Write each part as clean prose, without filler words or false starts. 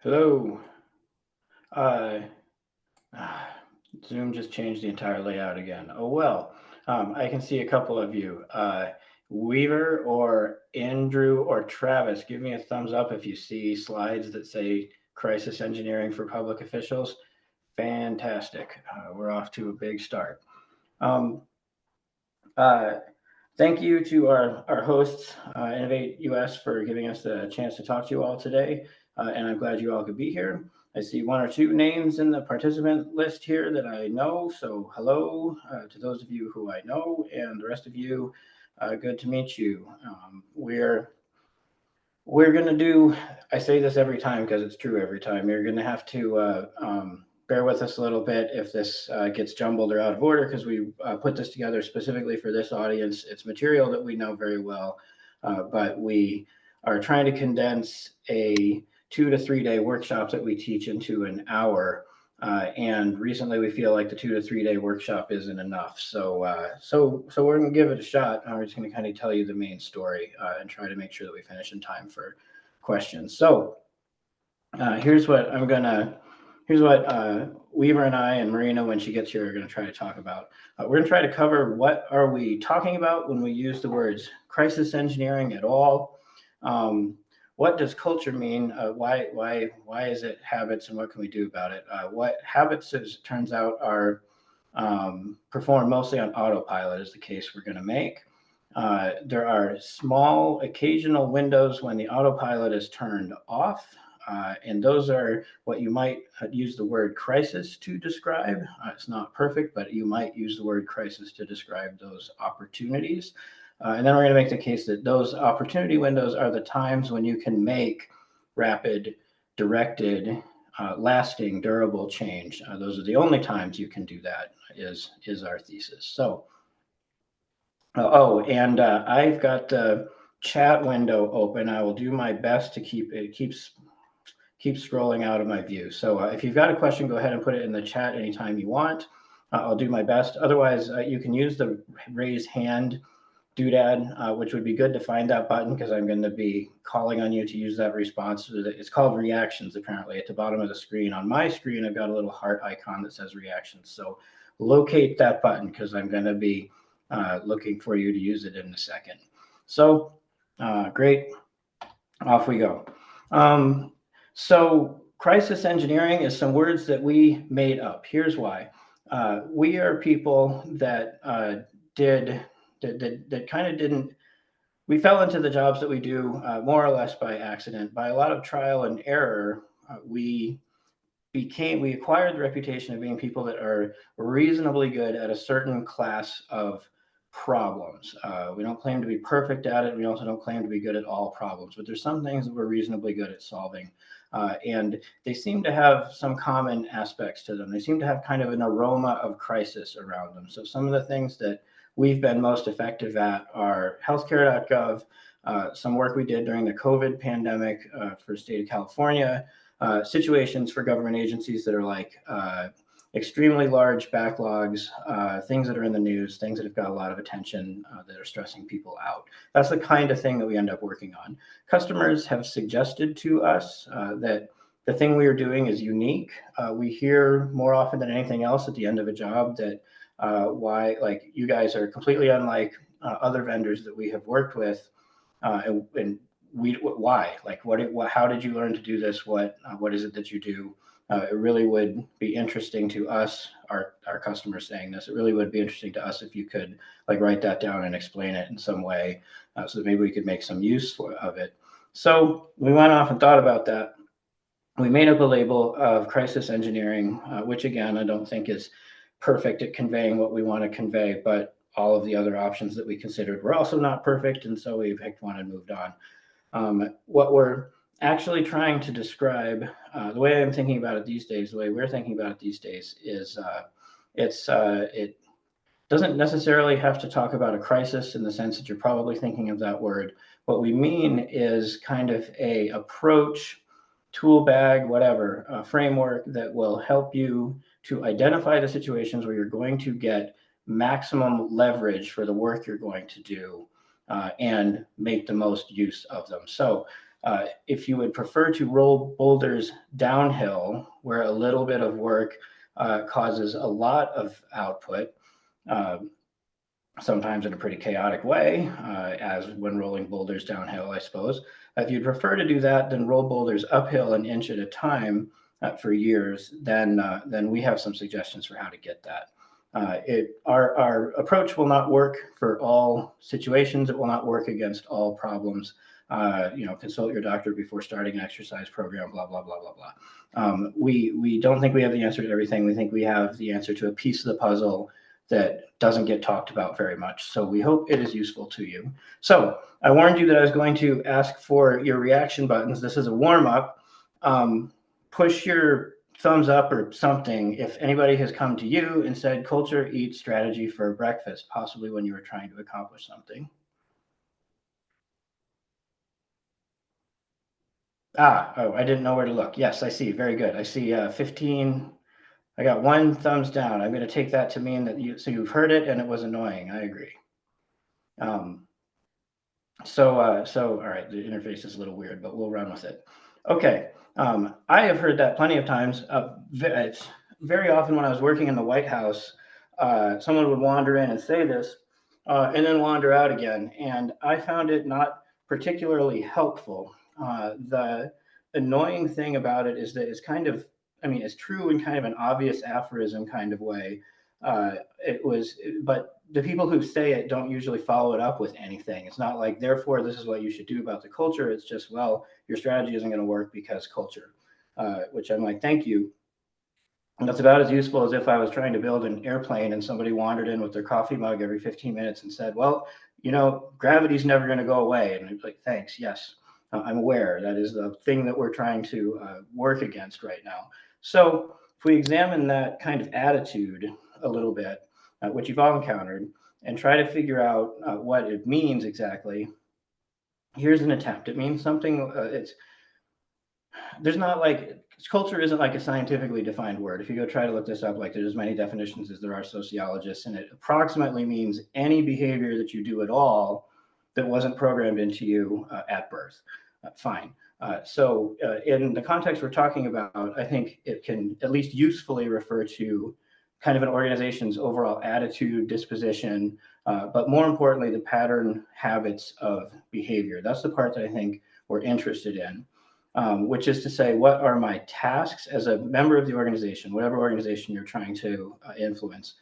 Hello. Uh, Zoom just changed the entire layout again. Oh well. I can see a couple of you. Weaver or Andrew or Travis, give me a thumbs up if you see slides that say crisis engineering for public officials. Fantastic. We're off to a big start. Um, uh, Thank you to our hosts, InnovateUS, for giving us the chance to talk to you all today. And I'm glad you all could be here. I see one or two names in the participant list here that I know. So hello to those of you who I know, and the rest of you, good to meet you. We're going to do, I say this every time because it's true every time. You're going to have to bear with us a little bit if this gets jumbled or out of order because we put this together specifically for this audience. It's material that we know very well, but we are trying to condense a 2 to 3 day workshop that we teach into an hour. And recently, we feel like the 2 to 3 day workshop isn't enough. So we're going to give it a shot. We're just going to kind of tell you the main story and try to make sure that we finish in time for questions. So here's what Weaver and I and Marina, when she gets here, are going to try to talk about. We're going to try to cover what are we talking about when we use the words crisis engineering at all. What does culture mean? Why is it habits, and what can we do about it? What habits, as it turns out, are performed mostly on autopilot is the case we're going to make. There are small occasional windows when the autopilot is turned off. And those are what you might use the word crisis to describe. It's not perfect, but you might use the word crisis to describe those opportunities. And then we're going to make the case that those opportunity windows are the times when you can make rapid, directed, lasting, durable change. Those are the only times you can do that, is our thesis. So, and I've got the chat window open. I will do my best to keep scrolling out of my view. So if you've got a question, go ahead and put it in the chat anytime you want. I'll do my best. Otherwise, you can use the raise hand doodad, which would be good to find that button because I'm going to be calling on you to use that response. It's called reactions, apparently, at the bottom of the screen. On my screen, I've got a little heart icon that says reactions. So locate that button because I'm going to be looking for you to use it in a second. So great, off we go. So crisis engineering is some words that we made up. Here's why. We are people that kind of didn't, we fell into the jobs that we do more or less by accident. By a lot of trial and error, we acquired the reputation of being people that are reasonably good at a certain class of problems. We don't claim to be perfect at it. We also don't claim to be good at all problems, but there's some things that we're reasonably good at solving. And they seem to have some common aspects to them. They seem to have kind of an aroma of crisis around them. So some of the things that we've been most effective at are healthcare.gov, some work we did during the COVID pandemic for the state of California, situations for government agencies that are like extremely large backlogs, things that are in the news, things that have got a lot of attention that are stressing people out. That's the kind of thing that we end up working on. Customers have suggested to us that the thing we are doing is unique. We hear more often than anything else at the end of a job that why, like, you guys are completely unlike other vendors that we have worked with, and why, like, how did you learn to do this? What is it that you do? It really would be interesting to us, our customers saying this. It really would be interesting to us if you could like write that down and explain it in some way, so that maybe we could make some use of it. So we went off and thought about that. We made up a label of crisis engineering, which again I don't think is perfect at conveying what we want to convey, but all of the other options that we considered were also not perfect, and so we picked one and moved on. What we're actually trying to describe, the way I'm thinking about it these days, the way we're thinking about it these days is it doesn't necessarily have to talk about a crisis in the sense that you're probably thinking of that word. What we mean is kind of a approach, tool bag, whatever, framework that will help you to identify the situations where you're going to get maximum leverage for the work you're going to do and make the most use of them. So If you would prefer to roll boulders downhill, where a little bit of work causes a lot of output, uh, sometimes in a pretty chaotic way, as when rolling boulders downhill, I suppose. If you'd prefer to do that, then roll boulders uphill an inch at a time for years, then we have some suggestions for how to get that. Our approach will not work for all situations. It will not work against all problems. Consult your doctor before starting an exercise program, blah, blah, blah, blah, blah. We don't think we have the answer to everything. We think we have the answer to a piece of the puzzle that doesn't get talked about very much. So we hope it is useful to you. So I warned you that I was going to ask for your reaction buttons. This is a warm up. Push your thumbs up or something if anybody has come to you and said culture eats strategy for breakfast, possibly when you were trying to accomplish something. Oh, I didn't know where to look. Yes, I see. Very good. I see 15. I got one thumbs down. I'm going to take that to mean that you've heard it and it was annoying. I agree. Um, so all right, the interface is a little weird, but we'll run with it. Okay, I have heard that plenty of times. It's very often when I was working in the White House, someone would wander in and say this, and then wander out again, and I found it not particularly helpful. The annoying thing about it is that it's kind of, I mean, it's true in kind of an obvious aphorism kind of way. But the people who say it don't usually follow it up with anything. It's not like, therefore, this is what you should do about the culture. It's just, well, your strategy isn't going to work because culture, which I'm like, thank you. And that's about as useful as if I was trying to build an airplane and somebody wandered in with their coffee mug every 15 minutes and said, well, gravity's never going to go away. And I'm like, thanks, yes, I'm aware. That is the thing that we're trying to work against right now. So if we examine that kind of attitude a little bit, which you've all encountered, and try to figure out what it means exactly, here's an attempt. It means something, there's not like, culture isn't like a scientifically defined word. If you go try to look this up, like there's as many definitions as there are sociologists, and it approximately means any behavior that you do at all that wasn't programmed into you at birth. Fine. In the context we're talking about, I think it can at least usefully refer to kind of an organization's overall attitude, disposition, but more importantly, the pattern habits of behavior. That's the part that I think we're interested in. Which is to say, what are my tasks as a member of the organization, whatever organization you're trying to influence?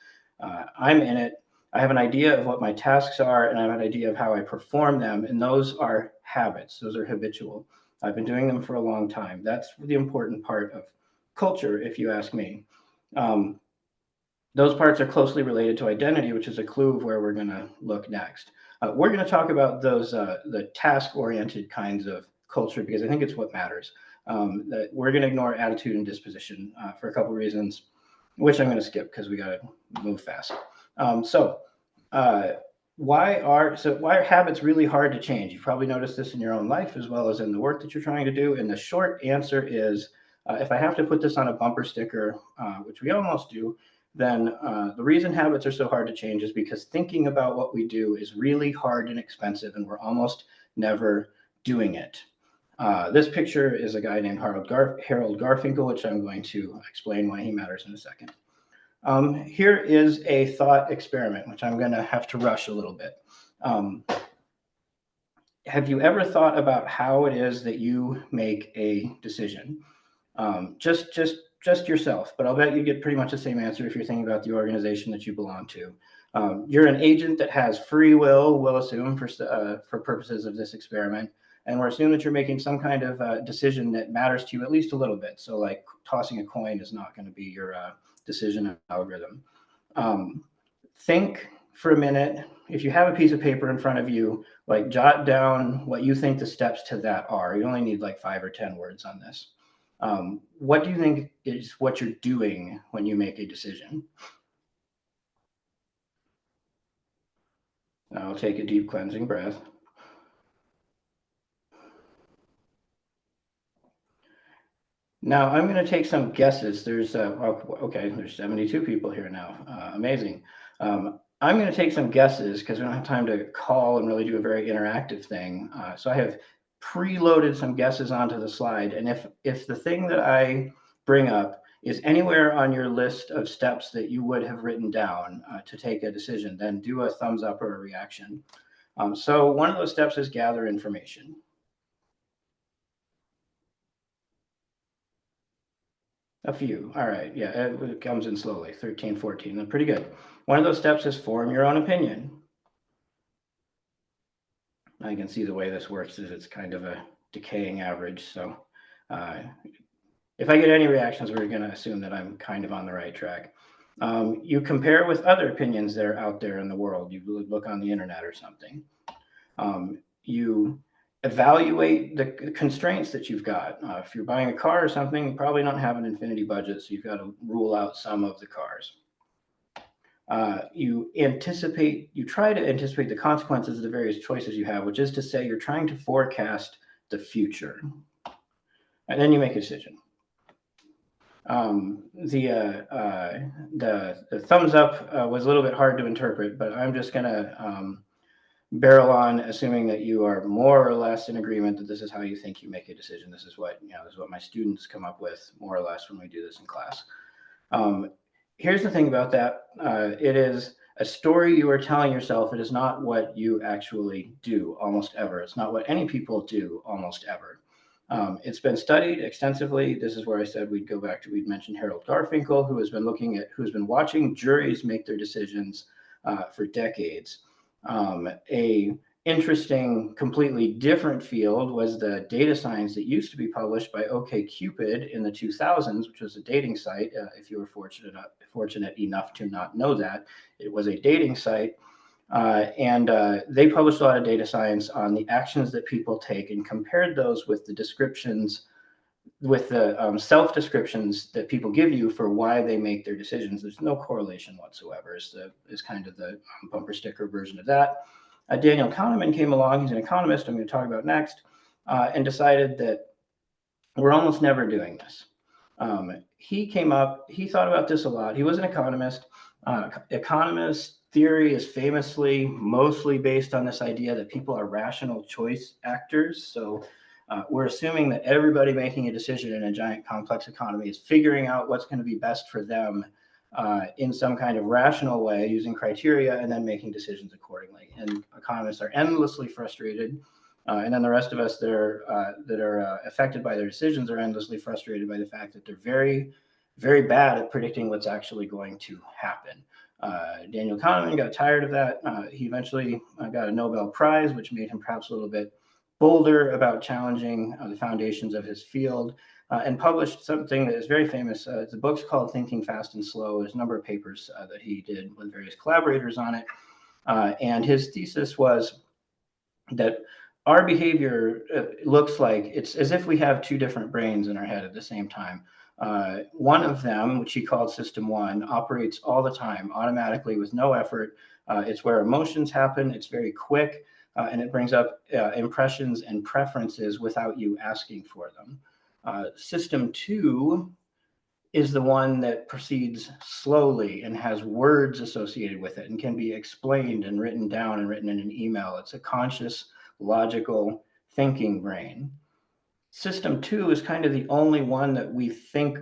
I'm in it. I have an idea of what my tasks are, and I have an idea of how I perform them, and those are habits. Those are habitual. I've been doing them for a long time. That's the important part of culture, if you ask me. Those parts are closely related to identity, which is a clue of where we're going to look next. We're going to talk about those the task-oriented kinds of culture because I think it's what matters. That we're going to ignore attitude and disposition for a couple of reasons, which I'm going to skip because we got to move fast. Why are habits really hard to change? You've probably noticed this in your own life as well as in the work that you're trying to do. And the short answer is, if I have to put this on a bumper sticker, which we almost do, then the reason habits are so hard to change is because thinking about what we do is really hard and expensive, and we're almost never doing it. This picture is a guy named Harold Garfinkel, which I'm going to explain why he matters in a second. Here is a thought experiment, which I'm going to have to rush a little bit. Have you ever thought about how it is that you make a decision? Just yourself, but I'll bet you get pretty much the same answer if you're thinking about the organization that you belong to. You're an agent that has free will, we'll assume for purposes of this experiment, and we're assuming that you're making some kind of decision that matters to you at least a little bit. So like tossing a coin is not going to be your decision algorithm. Think for a minute. If you have a piece of paper in front of you, like jot down what you think the steps to that are. You only need like 5 or 10 words on this. What do you think is what you're doing when you make a decision? I'll take a deep cleansing breath. Now I'm going to take some guesses. There's there's 72 people here now. Amazing. I'm going to take some guesses because we don't have time to call and really do a very interactive thing. So I have preloaded some guesses onto the slide. And if the thing that I bring up is anywhere on your list of steps that you would have written down to take a decision, then do a thumbs up or a reaction. So one of those steps is gather information. A few. All right. Yeah, it comes in slowly. 13, 14. Pretty good. One of those steps is form your own opinion. I can see the way this works is it's kind of a decaying average. So if I get any reactions, we're going to assume that I'm kind of on the right track. You compare with other opinions that are out there in the world. You look on the internet or something. You evaluate the constraints that you've got. If you're buying a car or something, you probably don't have an infinity budget, so you've got to rule out some of the cars. You try to anticipate the consequences of the various choices you have, which is to say you're trying to forecast the future. And then you make a decision. The thumbs up was a little bit hard to interpret, but I'm just going to barrel on, assuming that you are more or less in agreement that this is how you think you make a decision. This is what my students come up with more or less when we do this in class. Here's the thing about that. It is a story you are telling yourself. It is not what you actually do almost ever. It's not what any people do almost ever. It's been studied extensively. This is where I said we'd mention Harold Garfinkel, who's been watching juries make their decisions for decades. A interesting, completely different field was the data science that used to be published by OkCupid in the 2000s, which was a dating site. If you were fortunate enough to not know that, it was a dating site. And they published a lot of data science on the actions that people take and compared those with the descriptions, with the self-descriptions that people give you for why they make their decisions. There's no correlation whatsoever, is kind of the bumper sticker version of that. Daniel Kahneman came along. He's an economist I'm going to talk about next, and decided that we're almost never doing this. He thought about this a lot. He was an economist. Economist theory is famously mostly based on this idea that people are rational choice actors. So we're assuming that everybody making a decision in a giant complex economy is figuring out what's going to be best for them in some kind of rational way using criteria and then making decisions accordingly. And economists are endlessly frustrated. And then the rest of us that are affected by their decisions are endlessly frustrated by the fact that they're very, very bad at predicting what's actually going to happen. Daniel Kahneman got tired of that. He eventually got a Nobel Prize, which made him perhaps a little bit bolder about challenging the foundations of his field, and published something that is very famous. The book's called Thinking Fast and Slow. There's a number of papers that he did with various collaborators on it. And his thesis was that our behavior looks like it's as if we have two different brains in our head at the same time. One of them, which he called System 1, operates all the time, automatically with no effort. It's where emotions happen. It's very quick, and it brings up impressions and preferences without you asking for them. System 2 is the one that proceeds slowly and has words associated with it and can be explained and written down and written in an email. It's a conscious, logical thinking brain. System 2 is kind of the only one that we think,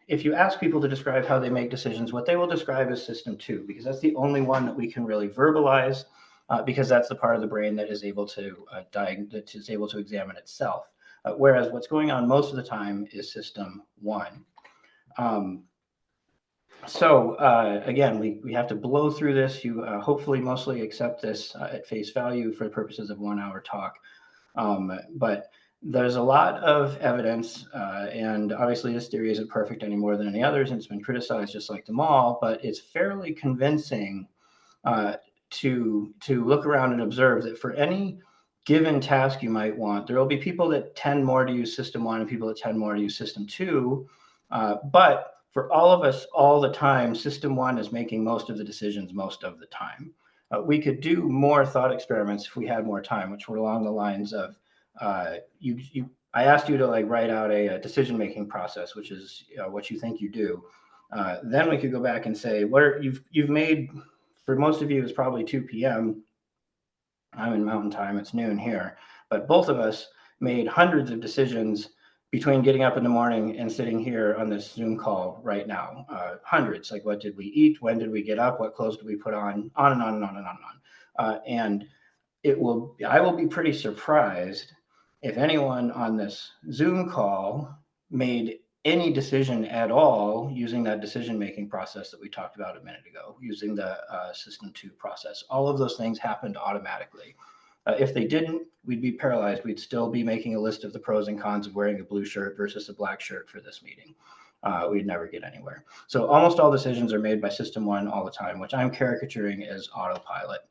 if you ask people to describe how they make decisions, what they will describe as System 2, because that's the only one that we can really verbalize, because that's the part of the brain that is able to examine itself. Whereas what's going on most of the time is System 1. So again, we have to blow through this. You hopefully mostly accept this at face value for the purposes of 1 hour talk. But there's a lot of evidence, and obviously this theory isn't perfect any more than any others, and it's been criticized just like them all, but it's fairly convincing to look around and observe that for any given task you might want, there will be people that tend more to use System 1 and people that tend more to use System 2. But for all of us all the time, System 1 is making most of the decisions most of the time. We could do more thought experiments if we had more time, which were along the lines of, I asked you to write out a decision-making process, which is what you think you do. Then we could go back and say, you've made, for most of you, it's probably 2 p.m. I'm in Mountain Time, it's noon here, but both of us made hundreds of decisions between getting up in the morning and sitting here on this Zoom call right now. Hundreds, like what did we eat? When did we get up? What clothes did we put on? On and on and on and on and on. And I will be pretty surprised if anyone on this Zoom call made any decision at all using that decision-making process that we talked about a minute ago, using the System 2 process. All of those things happened automatically. If they didn't, we'd be paralyzed. We'd still be making a list of the pros and cons of wearing a blue shirt versus a black shirt for this meeting. We'd never get anywhere. So almost all decisions are made by System 1 all the time, which I'm caricaturing as autopilot.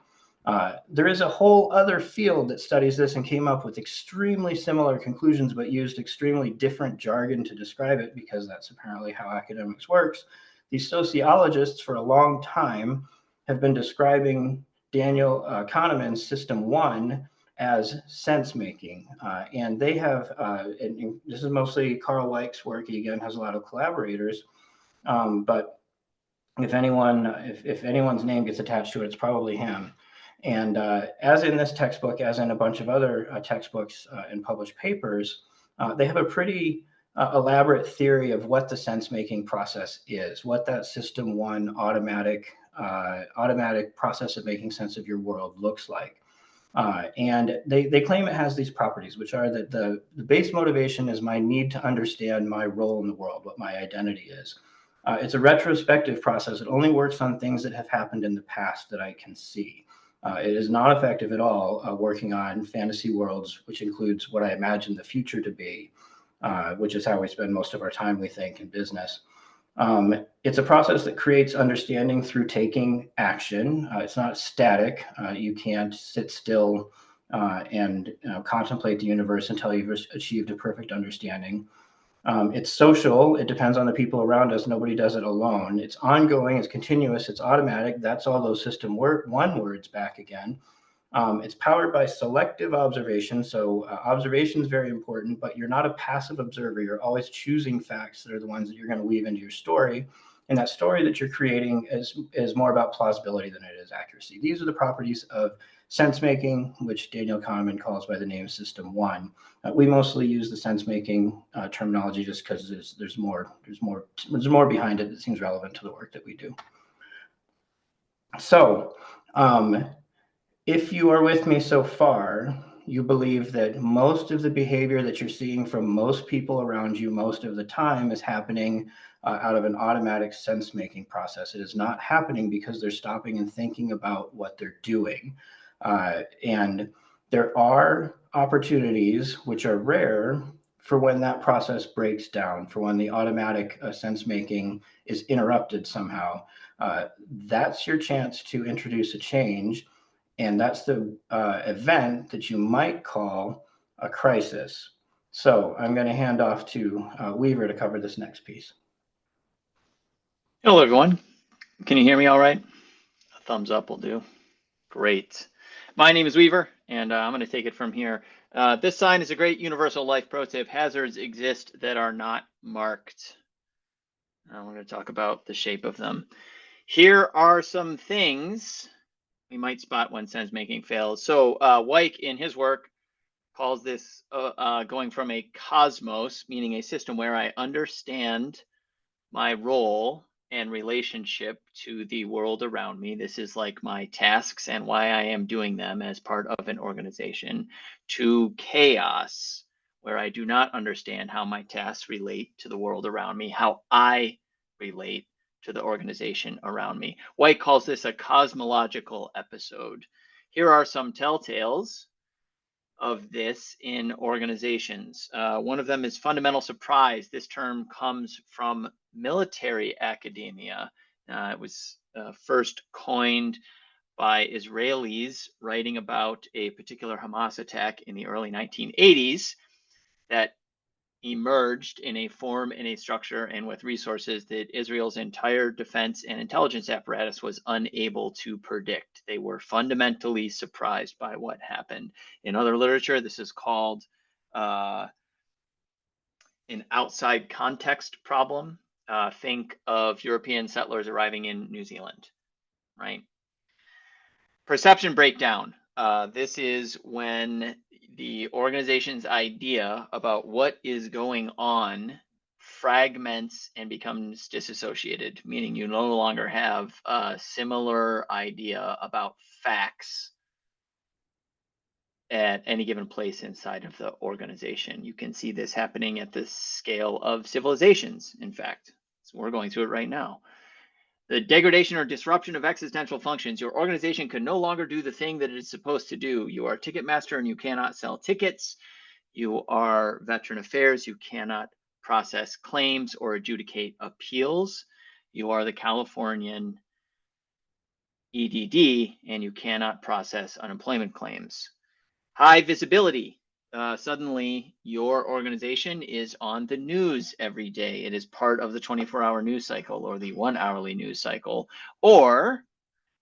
There is a whole other field that studies this and came up with extremely similar conclusions, but used extremely different jargon to describe it, because that's apparently how academics works. These sociologists for a long time have been describing Daniel Kahneman's System 1 as sense-making. And they have, and this is mostly Carl Weick's work. He again has a lot of collaborators, but if anyone's name gets attached to it, it's probably him. And as in this textbook, as in a bunch of other textbooks and published papers, they have a pretty elaborate theory of what the sense-making process is, what that System 1 automatic process of making sense of your world looks like. And they claim it has these properties, which are that the base motivation is my need to understand my role in the world, what my identity is. It's a retrospective process. It only works on things that have happened in the past that I can see. It is not effective at all working on fantasy worlds, which includes what I imagine the future to be, which is how we spend most of our time, we think, in business. It's a process that creates understanding through taking action. It's not static. You can't sit still and contemplate the universe until you've achieved a perfect understanding. It's social. It depends on the people around us. Nobody does it alone. It's ongoing. It's continuous. It's automatic. That's all those System 1 words back again. It's powered by selective observation. So observation is very important, but you're not a passive observer. You're always choosing facts that are the ones that you're going to weave into your story. And that story that you're creating is more about plausibility than it is accuracy. These are the properties of sense-making, which Daniel Kahneman calls by the name System 1. We mostly use the sense-making terminology just because there's more behind it that seems relevant to the work that we do. So, if you are with me so far, you believe that most of the behavior that you're seeing from most people around you most of the time is happening out of an automatic sense-making process. It is not happening because they're stopping and thinking about what they're doing. And there are opportunities, which are rare, for when that process breaks down, for when the automatic sense-making is interrupted somehow. That's your chance to introduce a change. And that's the event that you might call a crisis. So I'm going to hand off to Weaver to cover this next piece. Hello, everyone. Can you hear me all right? A thumbs up will do. Great. My name is Weaver, and I'm going to take it from here. This sign is a great universal life pro tip. Hazards exist that are not marked. I'm going to talk about the shape of them. Here are some things we might spot when sense-making fails. So Weick, in his work, calls this going from a cosmos, meaning a system where I understand my role and relationship to the world around me. This is like my tasks and why I am doing them as part of an organization, to chaos, where I do not understand how my tasks relate to the world around me, how I relate to the organization around me. Weick calls this a cosmological episode. Here are some telltales of this in organizations. One of them is fundamental surprise. This term comes from military academia. It was first coined by Israelis writing about a particular Hamas attack in the early 1980s that emerged in a form, in a structure, and with resources that Israel's entire defense and intelligence apparatus was unable to predict. They were fundamentally surprised by what happened. In other literature, this is called an outside context problem. Think of European settlers arriving in New Zealand, right? Perception breakdown. This is when the organization's idea about what is going on fragments and becomes disassociated, meaning you no longer have a similar idea about facts at any given place inside of the organization. You can see this happening at the scale of civilizations, in fact. So we're going through it right now. The degradation or disruption of existential functions. Your organization can no longer do the thing that it is supposed to do. You are Ticketmaster and you cannot sell tickets. You are Veteran Affairs. You cannot process claims or adjudicate appeals. You are the Californian EDD and you cannot process unemployment claims. High visibility. Suddenly, your organization is on the news every day. It is part of the 24-hour news cycle or the 1-hourly news cycle, or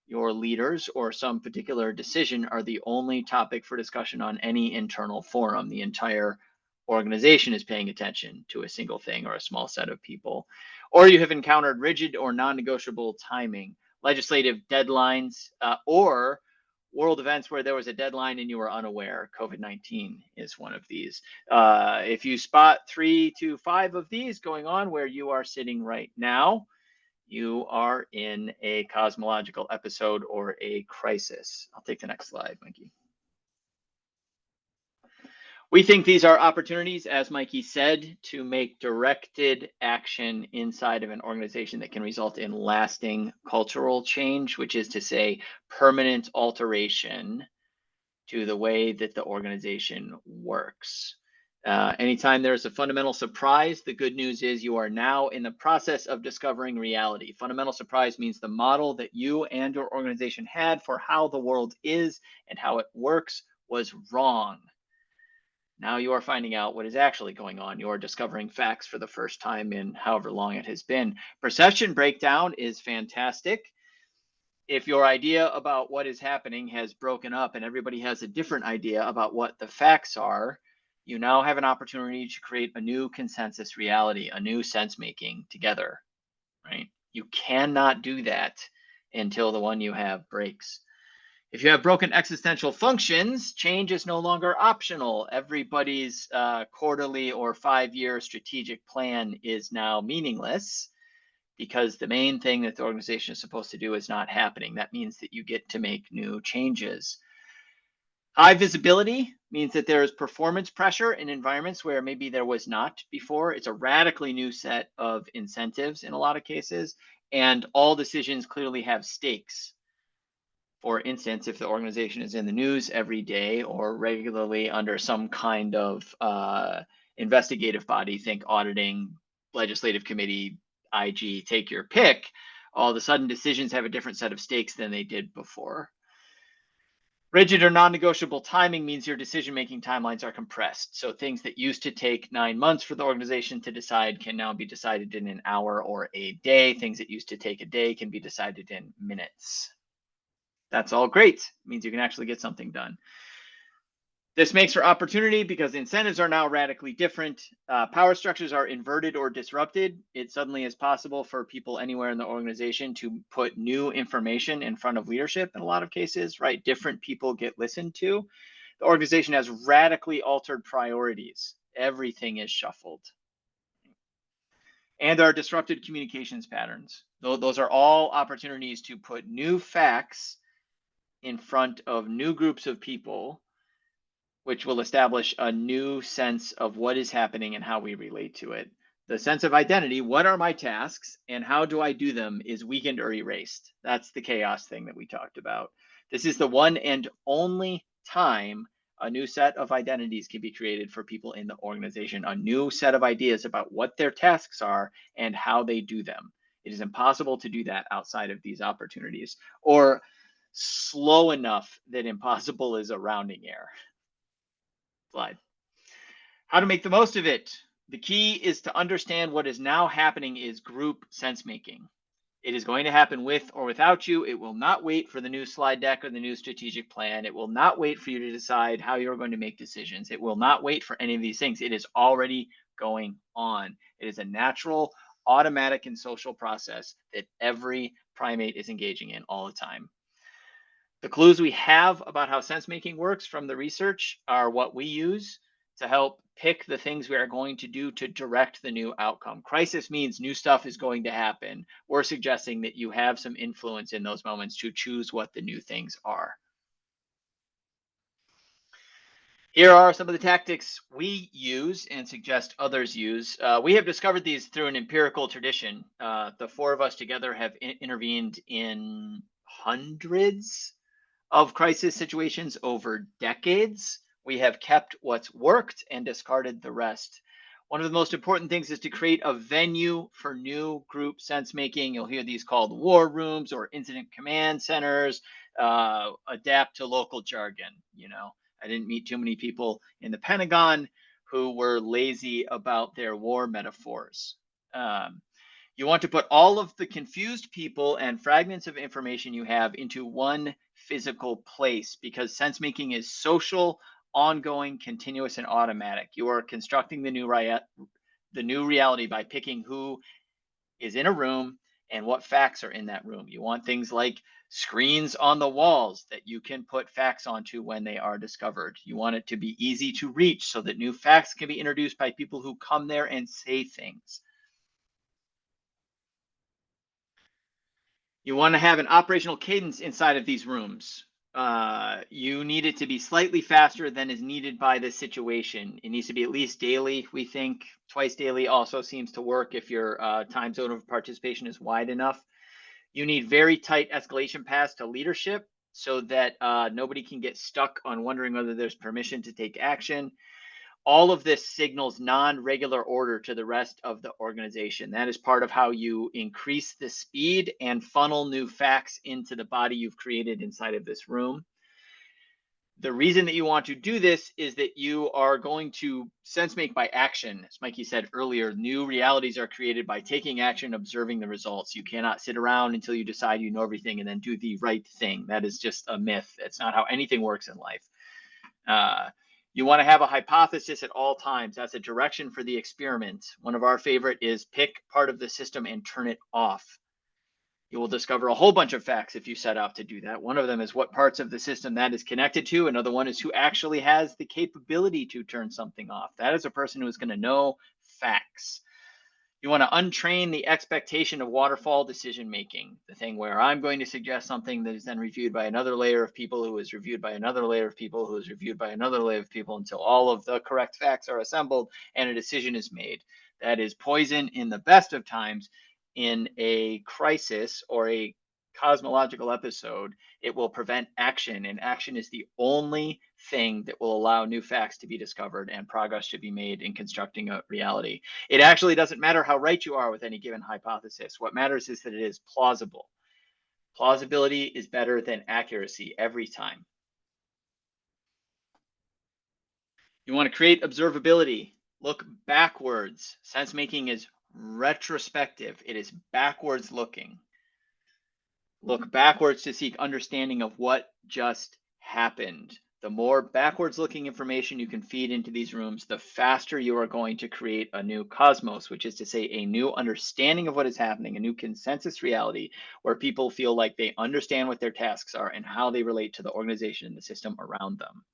your leaders or some particular decision are the only topic for discussion on any internal forum. The entire organization is paying attention to a single thing or a small set of people. Or you have encountered rigid or non-negotiable timing, legislative deadlines, or world events where there was a deadline and you were unaware. COVID-19 is one of these. If you spot 3 to 5 of these going on where you are sitting right now, you are in a cosmological episode or a crisis. I'll take the next slide, Mikey. We think these are opportunities, as Mikey said, to make directed action inside of an organization that can result in lasting cultural change, which is to say permanent alteration to the way that the organization works. Anytime there's a fundamental surprise, the good news is you are now in the process of discovering reality. Fundamental surprise means the model that you and your organization had for how the world is and how it works was wrong. Now you are finding out what is actually going on. You are discovering facts for the first time in however long it has been. Perception breakdown is fantastic. If your idea about what is happening has broken up and everybody has a different idea about what the facts are, you now have an opportunity to create a new consensus reality, a new sense making together, right? You cannot do that until the one you have breaks. If you have broken existential functions, change is no longer optional. Everybody's quarterly or 5-year strategic plan is now meaningless because the main thing that the organization is supposed to do is not happening. That means that you get to make new changes. High visibility means that there is performance pressure in environments where maybe there was not before. It's a radically new set of incentives in a lot of cases, and all decisions clearly have stakes. For instance, if the organization is in the news every day or regularly under some kind of investigative body, think auditing, legislative committee, IG, take your pick, all of a sudden decisions have a different set of stakes than they did before. Rigid or non-negotiable timing means your decision-making timelines are compressed. So things that used to take 9 months for the organization to decide can now be decided in an hour or a day. Things that used to take a day can be decided in minutes. That's all great. It means you can actually get something done. This makes for opportunity because incentives are now radically different. Power structures are inverted or disrupted. It suddenly is possible for people anywhere in the organization to put new information in front of leadership in a lot of cases, right? Different people get listened to. The organization has radically altered priorities. Everything is shuffled. And there are disrupted communications patterns. Those are all opportunities to put new facts in front of new groups of people, which will establish a new sense of what is happening and how we relate to it. The sense of identity, what are my tasks and how do I do them, is weakened or erased. That's the chaos thing that we talked about. This is the one and only time a new set of identities can be created for people in the organization, a new set of ideas about what their tasks are and how they do them. It is impossible to do that outside of these opportunities, or slow enough that impossible is a rounding error. Slide. How to make the most of it. The key is to understand what is now happening is group sense making. It is going to happen with or without you. It will not wait for the new slide deck or the new strategic plan. It will not wait for you to decide how you're going to make decisions. It will not wait for any of these things. It is already going on. It is a natural, automatic, and social process that every primate is engaging in all the time. The clues we have about how sense making works from the research are what we use to help pick the things we are going to do to direct the new outcome. Crisis means new stuff is going to happen. We're suggesting that you have some influence in those moments to choose what the new things are. Here are some of the tactics we use and suggest others use. We have discovered these through an empirical tradition. The four of us together have intervened in hundreds of crisis situations over decades. We have kept what's worked and discarded the rest. One of the most important things is to create a venue for new group sense making. You'll hear these called war rooms or incident command centers. Adapt to local jargon. I didn't meet too many people in the Pentagon who were lazy about their war metaphors. You want to put all of the confused people and fragments of information you have into one physical place, because sense making is social, ongoing, continuous, and automatic. You are constructing the new reality by picking who is in a room and what facts are in that room. You want things like screens on the walls that you can put facts onto when they are discovered. You want it to be easy to reach so that new facts can be introduced by people who come there and say things. You want to have an operational cadence inside of these rooms. You need it to be slightly faster than is needed by the situation. It needs to be at least daily. We think twice daily also seems to work if your time zone of participation is wide enough. You need very tight escalation paths to leadership so that nobody can get stuck on wondering whether there's permission to take action. All of this signals non-regular order to the rest of the organization. That is part of how you increase the speed and funnel new facts into the body you've created inside of this room. The reason that you want to do this is that you are going to sense make by action. As Mikey said earlier, new realities are created by taking action, observing the results. You cannot sit around until you decide you know everything and then do the right thing. That is just a myth. It's not how anything works in life. You want to have a hypothesis at all times. That's a direction for the experiment. One of our favorite is pick part of the system and turn it off. You will discover a whole bunch of facts if you set out to do that. One of them is what parts of the system that is connected to. Another one is who actually has the capability to turn something off. That is a person who is going to know facts. You want to untrain the expectation of waterfall decision making, the thing where I'm going to suggest something that is then reviewed by another layer of people who is reviewed by another layer of people who is reviewed by another layer of people until all of the correct facts are assembled and a decision is made. That is poison in the best of times. In a crisis or a cosmological episode, it will prevent action, and action is the only thing that will allow new facts to be discovered and progress to be made in constructing a reality. It actually doesn't matter how right you are with any given hypothesis. What matters is that it is plausible. Plausibility is better than accuracy every time. You want to create observability. Look backwards. Sense making is retrospective. It is backwards looking. Look backwards to seek understanding of what just happened. The more backwards looking information you can feed into these rooms, the faster you are going to create a new cosmos, which is to say a new understanding of what is happening, a new consensus reality where people feel like they understand what their tasks are and how they relate to the organization and the system around them.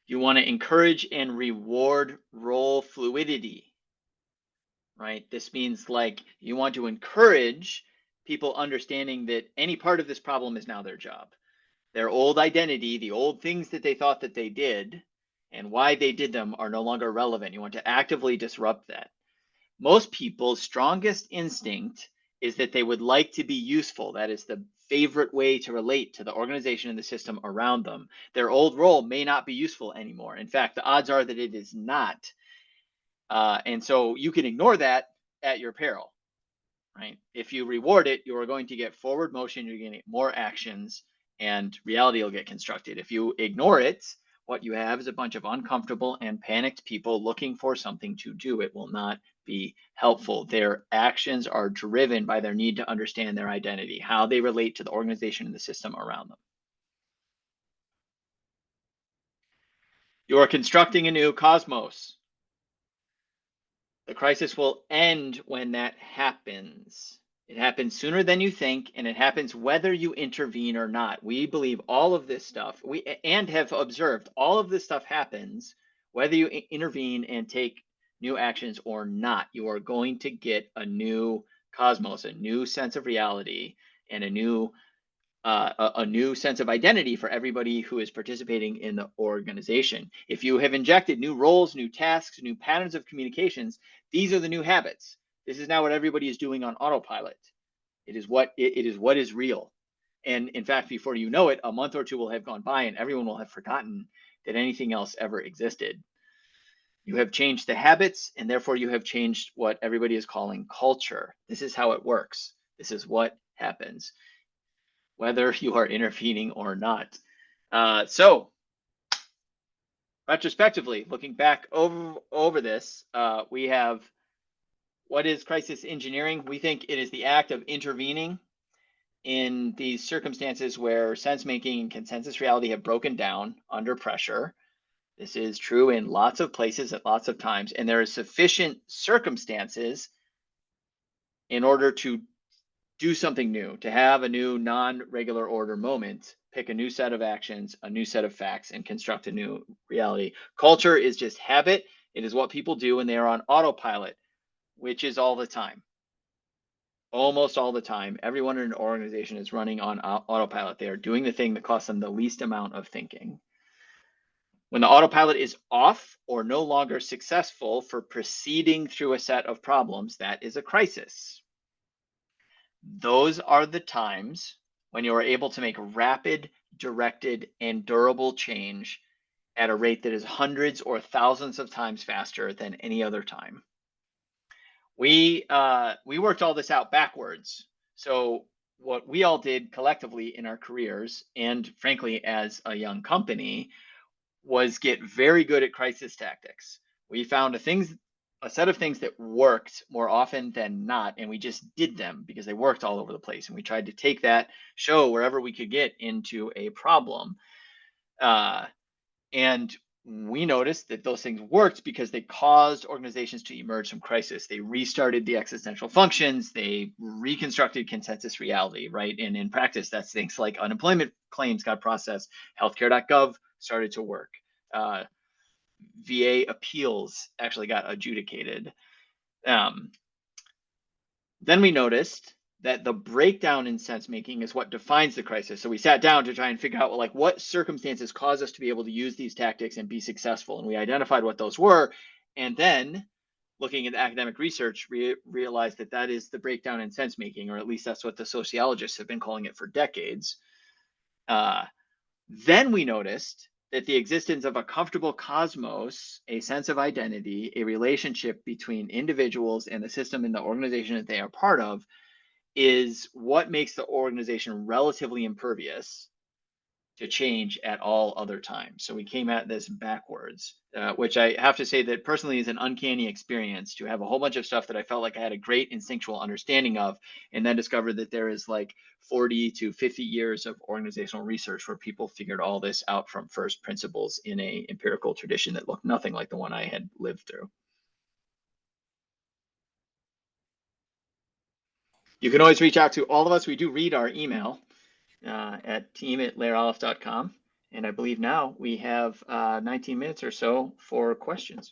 You want to encourage and reward role fluidity. Right? This means like you want to encourage people understanding that any part of this problem is now their job. Their old identity, the old things that they thought that they did and why they did them are no longer relevant. You want to actively disrupt that. Most people's strongest instinct is that they would like to be useful. That is the favorite way to relate to the organization and the system around them. Their old role may not be useful anymore. In fact, the odds are that it is not. And so you can ignore that at your peril, right? If you reward it, you are going to get forward motion, you're going to get more actions, and reality will get constructed. If you ignore it, what you have is a bunch of uncomfortable and panicked people looking for something to do. It will not be helpful. Their actions are driven by their need to understand their identity, how they relate to the organization and the system around them. You are constructing a new cosmos. The crisis will end when that happens. It happens sooner than you think, and it happens whether you intervene or not. We believe all of this stuff, and have observed all of this stuff happens whether you intervene and take new actions or not. You are going to get a new cosmos, a new sense of reality, and a new sense of identity for everybody who is participating in the organization. If you have injected new roles, new tasks, new patterns of communications, these are the new habits. This is now what everybody is doing on autopilot. It is what is real. And in fact, before you know it, a month or two will have gone by and everyone will have forgotten that anything else ever existed. You have changed the habits, and therefore you have changed what everybody is calling culture. This is how it works. This is what happens, whether you are intervening or not. So, retrospectively, looking back over this, we have, what is crisis engineering? We think it is the act of intervening in these circumstances where sense making and consensus reality have broken down under pressure. This is true in lots of places at lots of times, and there are sufficient circumstances in order to do something new, to have a new non-regular order moment, pick a new set of actions, a new set of facts, and construct a new reality. Culture is just habit. It is what people do when they are on autopilot, which is all the time. Almost all the time, everyone in an organization is running on autopilot. They are doing the thing that costs them the least amount of thinking. When the autopilot is off or no longer successful for proceeding through a set of problems, that is a crisis. Those are the times when you are able to make rapid, directed, and durable change at a rate that is hundreds or thousands of times faster than any other time. We worked all this out backwards. So what we all did collectively in our careers, and frankly as a young company, was get very good at crisis tactics. We found a set of things that worked more often than not, and we just did them because they worked all over the place. And we tried to take that show wherever we could get into a problem. And we noticed that those things worked because they caused organizations to emerge from crisis. They restarted the existential functions, they reconstructed consensus reality, right? And in practice, that's things like unemployment claims got processed, healthcare.gov started to work, VA appeals actually got adjudicated. Then we noticed that the breakdown in sense making is what defines the crisis. So we sat down to try and figure out, well, like, what circumstances cause us to be able to use these tactics and be successful. And we identified what those were. And then looking at academic research, realized that that is the breakdown in sense making, or at least that's what the sociologists have been calling it for decades. Then we noticed that the existence of a comfortable cosmos, a sense of identity, a relationship between individuals and the system and the organization that they are part of, is what makes the organization relatively impervious to change at all other times. So we came at this backwards, which I have to say that personally is an uncanny experience, to have a whole bunch of stuff that I felt like I had a great instinctual understanding of, and then discover that there is like 40 to 50 years of organizational research where people figured all this out from first principles in a empirical tradition that looked nothing like the one I had lived through. You can always reach out to all of us. We do read our email at team@lairolive.com. And I believe now we have 19 minutes or so for questions.